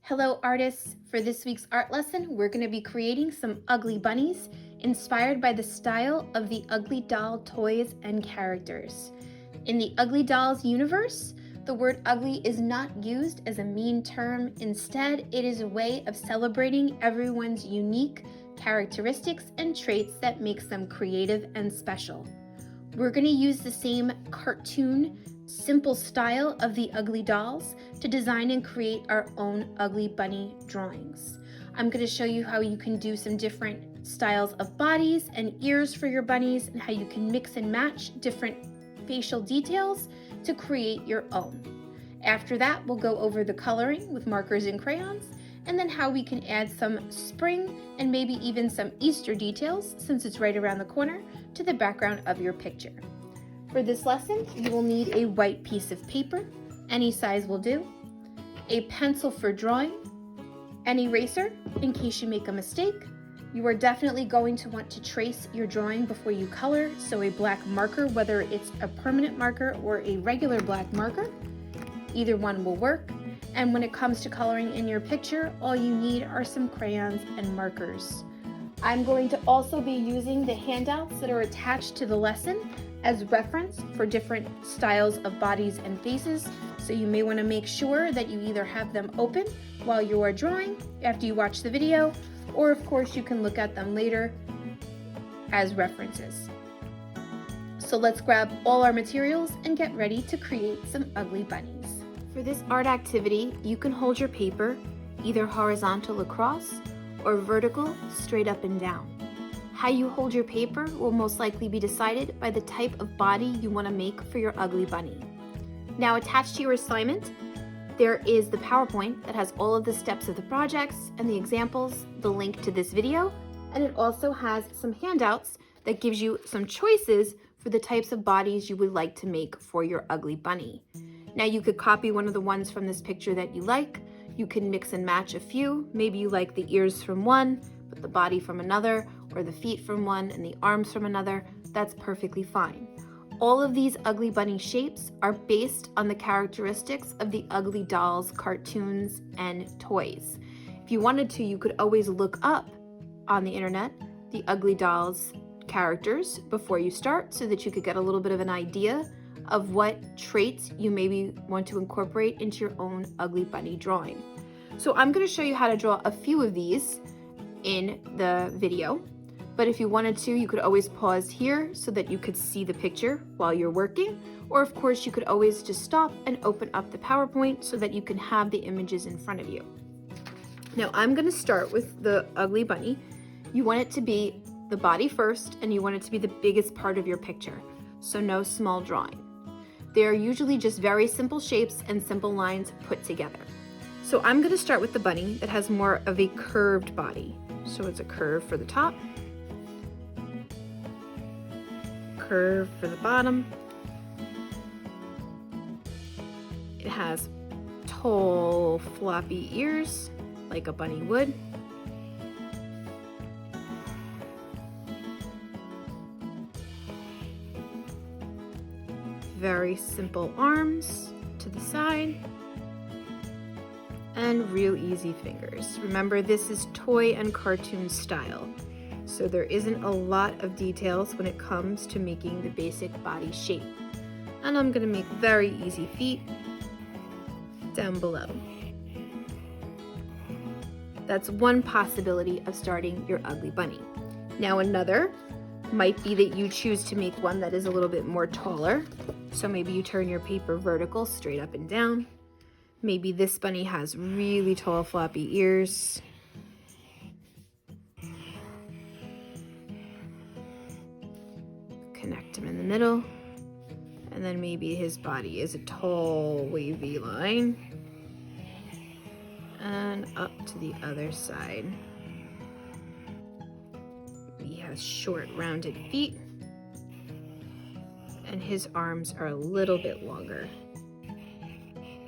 Hello artists! For this week's art lesson, we're going to be creating some ugly bunnies inspired by the style of the Ugly Doll toys and characters. In the Ugly Dolls universe, the word ugly is not used as a mean term. Instead, it is a way of celebrating everyone's unique characteristics and traits that makes them creative and special. We're going to use the same cartoon, simple style of the Ugly Dolls to design and create our own Ugly Bunny drawings. I'm going to show you how you can do some different styles of bodies and ears for your bunnies and how you can mix and match different facial details to create your own. After that, we'll go over the coloring with markers and crayons, and then how we can add some spring and maybe even some Easter details, since it's right around the corner, to the background of your picture. For this lesson, you will need a white piece of paper, any size will do, a pencil for drawing, an eraser in case you make a mistake. You are definitely going to want to trace your drawing before you color, so a black marker, whether it's a permanent marker or a regular black marker, either one will work. And when it comes to coloring in your picture, all you need are some crayons and markers. I'm going to also be using the handouts that are attached to the lesson as reference for different styles of bodies and faces, so you may want to make sure that you either have them open while you are drawing after you watch the video, or of course you can look at them later as references. So let's grab all our materials and get ready to create some ugly bunnies. For this art activity, you can hold your paper either horizontal across or vertical straight up and down. How you hold your paper will most likely be decided by the type of body you want to make for your ugly bunny. Now, attached to your assignment, there is the PowerPoint that has all of the steps of the projects and the examples, the link to this video, and it also has some handouts that gives you some choices for the types of bodies you would like to make for your ugly bunny. Now, you could copy one of the ones from this picture that you like. You can mix and match a few. Maybe you like the ears from one, but the body from another, or the feet from one and the arms from another. That's perfectly fine. All of these ugly bunny shapes are based on the characteristics of the Ugly Dolls cartoons and toys. If you wanted to, you could always look up on the internet the Ugly Dolls characters before you start, so that you could get a little bit of an idea of what traits you maybe want to incorporate into your own ugly bunny drawing. So I'm going to show you how to draw a few of these in the video, but if you wanted to, you could always pause here so that you could see the picture while you're working, or of course you could always just stop and open up the PowerPoint so that you can have the images in front of you. Now I'm going to start with the ugly bunny. You want it to be the body first, and you want it to be the biggest part of your picture, so no small drawing. They are usually just very simple shapes and simple lines put together. So I'm going to start with the bunny that has more of a curved body. So it's a curve for the top, curve for the bottom. It has tall, floppy ears like a bunny would. Very simple arms to the side, and real easy fingers. Remember, this is toy and cartoon style, so there isn't a lot of details when it comes to making the basic body shape. And I'm gonna make very easy feet down below. That's one possibility of starting your ugly bunny. Now another might be that you choose to make one that is a little bit more taller. So maybe you turn your paper vertical, straight up and down. Maybe this bunny has really tall floppy ears. Connect him in the middle. And then maybe his body is a tall wavy line. And up to the other side. He has short rounded feet. And his arms are a little bit longer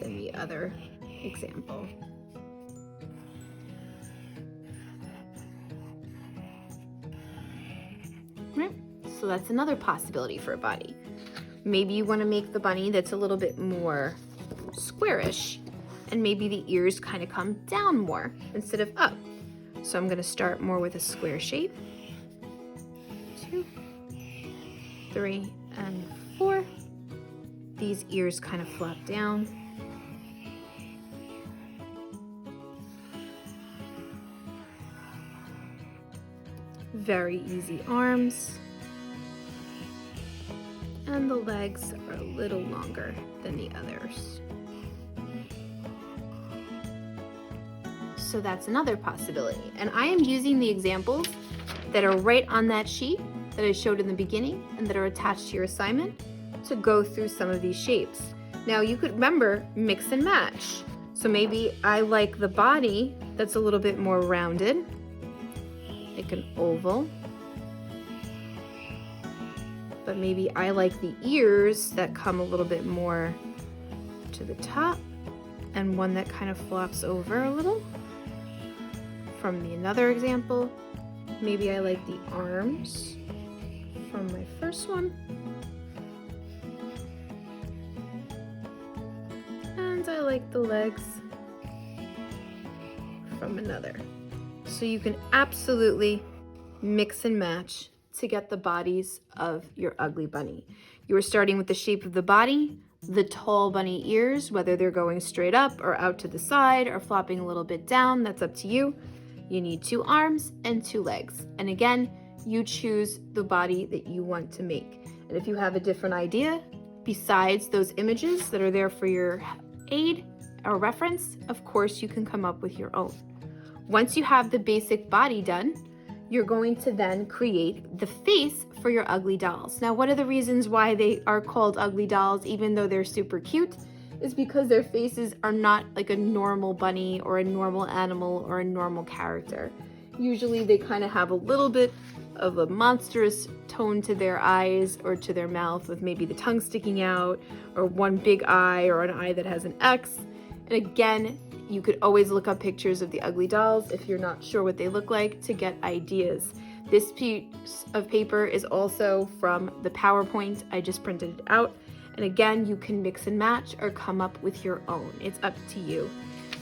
than the other example. Right, so that's another possibility for a body. Maybe you want to make the bunny that's a little bit more squarish. and maybe the ears kind of come down more instead of up. So I'm going to start more with a square shape. 2, 3, and 4. These ears kind of flop down. Very easy arms. And the legs are a little longer than the others. So that's another possibility. And I am using the examples that are right on that sheet that I showed in the beginning and that are attached to your assignment to go through some of these shapes. Now you could remember mix and match. So maybe I like the body that's a little bit more rounded, like an oval. But maybe I like the ears that come a little bit more to the top and one that kind of flops over a little. From another example, maybe I like the arms from my first one. And I like the legs from another. So you can absolutely mix and match to get the bodies of your ugly bunny. You are starting with the shape of the body, the tall bunny ears, whether they're going straight up or out to the side or flopping a little bit down, that's up to you. You need 2 arms and 2 legs. And again, you choose the body that you want to make. And if you have a different idea, besides those images that are there for your aid or reference, of course you can come up with your own. Once you have the basic body done, you're going to then create the face for your ugly dolls. Now, one of the reasons why they are called ugly dolls, even though they're super cute, is because their faces are not like a normal bunny or a normal animal or a normal character. Usually they kind of have a little bit of a monstrous tone to their eyes or to their mouth, with maybe the tongue sticking out or one big eye or an eye that has an X. And again, you could always look up pictures of the ugly dolls if you're not sure what they look like to get ideas. This piece of paper is also from the PowerPoint. I just printed it out. And again, you can mix and match or come up with your own. It's up to you.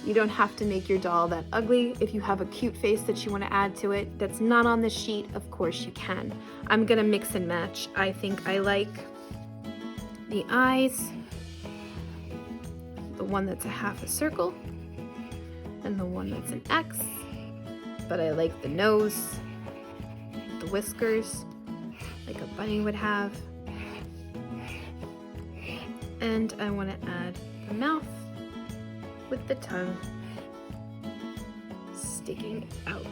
You don't have to make your doll that ugly. If you have a cute face that you want to add to it that's not on the sheet, of course you can. I'm gonna mix and match. I think I like the eyes, the one that's a half a circle, and the one that's an X. But I like the nose, the whiskers, like a bunny would have. And I want to add the mouth with the tongue sticking out.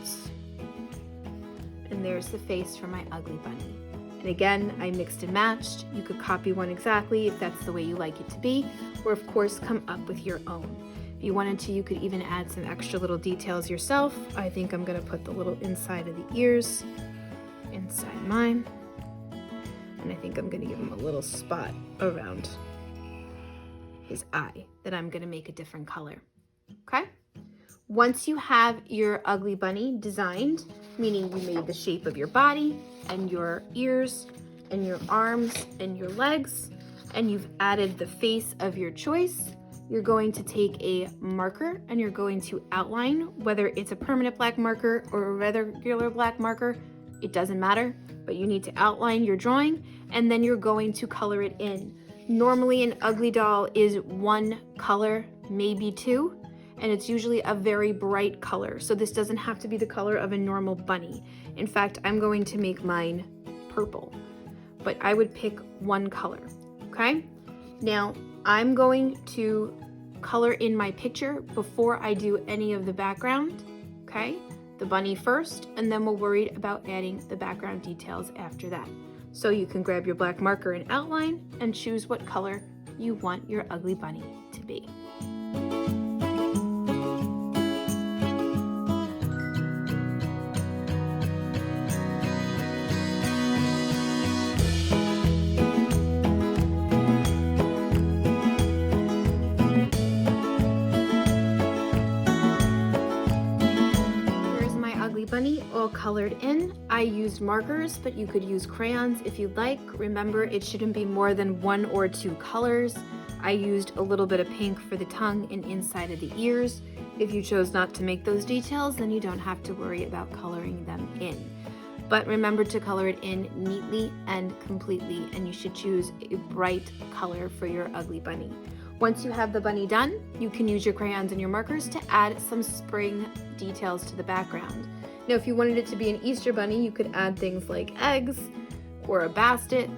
And there's the face for my ugly bunny. And again, I mixed and matched. You could copy one exactly if that's the way you like it to be, or of course come up with your own. If you wanted to, you could even add some extra little details yourself. I think I'm going to put the little inside of the ears inside mine. And I think I'm going to give him a little spot around his eye that I'm going to make a different color. Okay? Once you have your ugly bunny designed, meaning you made the shape of your body and your ears and your arms and your legs, and you've added the face of your choice, you're going to take a marker and you're going to outline, whether it's a permanent black marker or a regular black marker, it doesn't matter, but you need to outline your drawing and then you're going to color it in. Normally an ugly doll is 1 color, maybe 2, and it's usually a very bright color. So this doesn't have to be the color of a normal bunny. In fact, I'm going to make mine purple, but I would pick 1 color, okay? Now, I'm going to color in my picture before I do any of the background, okay? The bunny first, and then we'll worry about adding the background details after that. So you can grab your black marker and outline and choose what color you want your ugly bunny to be. Bunny all colored in. I used markers, but you could use crayons if you'd like. Remember, it shouldn't be more than 1 or 2 colors. I used a little bit of pink for the tongue and inside of the ears. If you chose not to make those details, then you don't have to worry about coloring them in. But remember to color it in neatly and completely, and you should choose a bright color for your ugly bunny. Once you have the bunny done, you can use your crayons and your markers to add some spring details to the background. Now, if you wanted it to be an Easter bunny, you could add things like eggs or a basket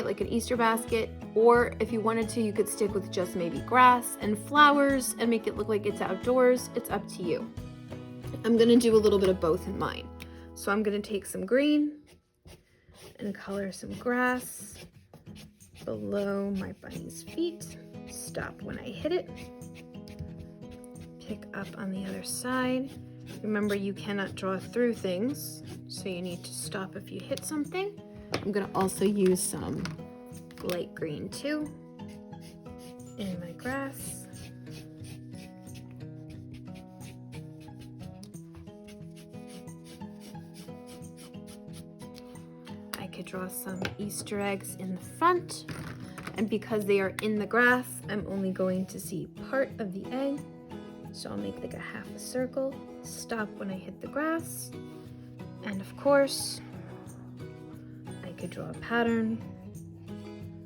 like an Easter basket, or if you wanted to, you could stick with just maybe grass and flowers and make it look like it's outdoors. It's up to you. I'm gonna do a little bit of both in mine. So I'm gonna take some green and color some grass below my bunny's feet. Stop when I hit it. Pick up on the other side. Remember, you cannot draw through things, so you need to stop if you hit something. I'm gonna also use some light green too in my grass. I could draw some Easter eggs in the front, and because they are in the grass, I'm only going to see part of the egg. So I'll make like a half a circle, stop when I hit the grass, and of course, I could draw a pattern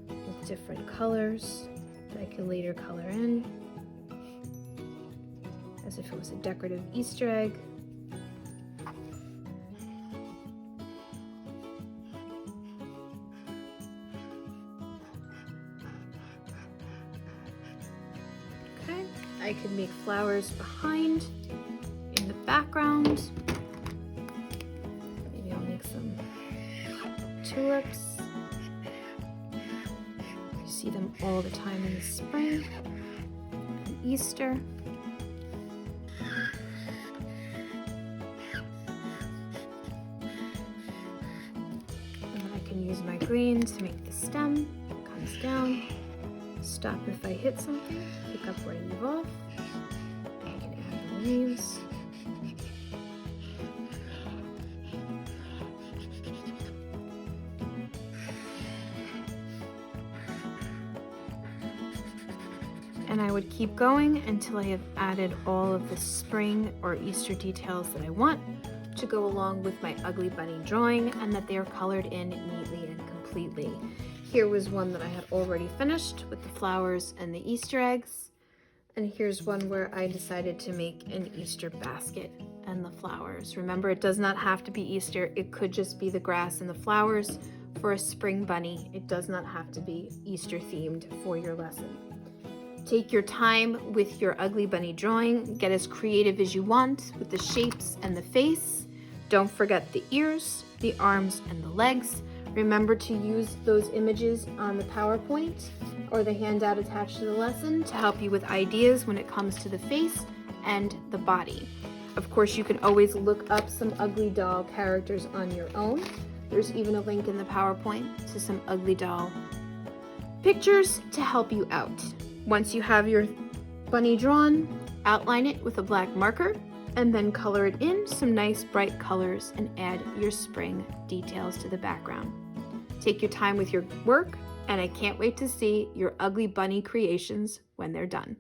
with different colors that I could later color in, as if it was a decorative Easter egg. Okay, I could make flowers behind in the background. Maybe I'll make some tulips. You see them all the time in the spring and Easter. And then I can use my green to make the stem. It comes down. Stop if I hit something. Pick up where I leave off. I can add the leaves. And I would keep going until I have added all of the spring or Easter details that I want to go along with my ugly bunny drawing, and that they are colored in neatly and completely. Here was one that I had already finished with the flowers and the Easter eggs. And here's one where I decided to make an Easter basket and the flowers. Remember, it does not have to be Easter. It could just be the grass and the flowers for a spring bunny. It does not have to be Easter themed for your lesson. Take your time with your ugly bunny drawing. Get as creative as you want with the shapes and the face. Don't forget the ears, the arms, and the legs. Remember to use those images on the PowerPoint or the handout attached to the lesson to help you with ideas when it comes to the face and the body. Of course, you can always look up some ugly doll characters on your own. There's even a link in the PowerPoint to some ugly doll pictures to help you out. Once you have your bunny drawn, outline it with a black marker and then color it in some nice bright colors and add your spring details to the background. Take your time with your work, and I can't wait to see your ugly bunny creations when they're done.